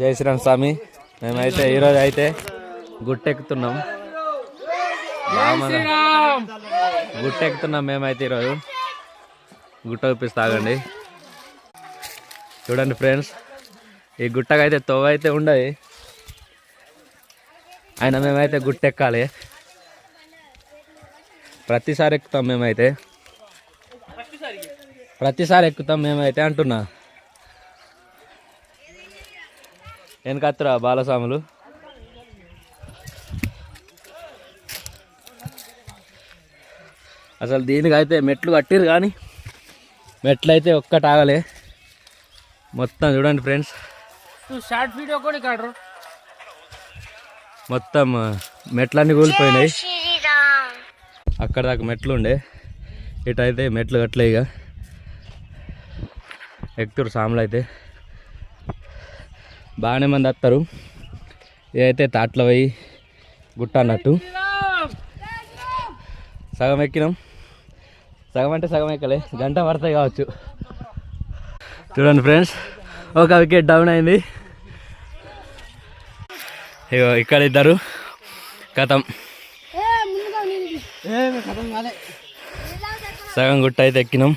జై శ్రీరామ్ స్వామి. మేమైతే ఈరోజు అయితే గుట్టెక్కుతున్నాం. గుట్టెక్కుతున్నాం మేమైతే ఈరోజు. గుట్ట చూపిస్తా ఆగండి. చూడండి ఫ్రెండ్స్, ఈ గుట్టకైతే తొవ్వ అయితే ఉండదు, అయినా మేమైతే గుట్టెక్కాలి. ప్రతిసారి ఎక్కుతాం మేమైతే, ప్రతిసారి ఎక్కుతాం మేమైతే అంటున్నా. వెనకత్తురా బాలస్వాములు. అసలు దీనికైతే మెట్లు కట్టిరు, కానీ మెట్లు అయితే ఒక్కటి ఆగలే. మొత్తం చూడండి ఫ్రెండ్స్, షార్ట్ వీడియో కూడా కాడరు. మొత్తం మెట్లన్నీ కూలిపోయినాయి. అక్కడ దాకా మెట్లు ఉండే, ఇటైతే మెట్లు కట్టలే. ఇక ఎక్కుతారు సాములు అయితే, బాగానే మంది వస్తారు. ఇదైతే తాట్ల పోయి గుట్ట అన్నట్టు. సగం ఎక్కినాం, సగం అంటే సగం ఎక్కలే, గంట పడతాయి కావచ్చు. చూడండి ఫ్రెండ్స్, ఒక వికెట్ డౌన్ అయింది. ఇగో ఇక్కడ ఇద్దరు కథం. సగం గుట్ట అయితే ఎక్కినాం.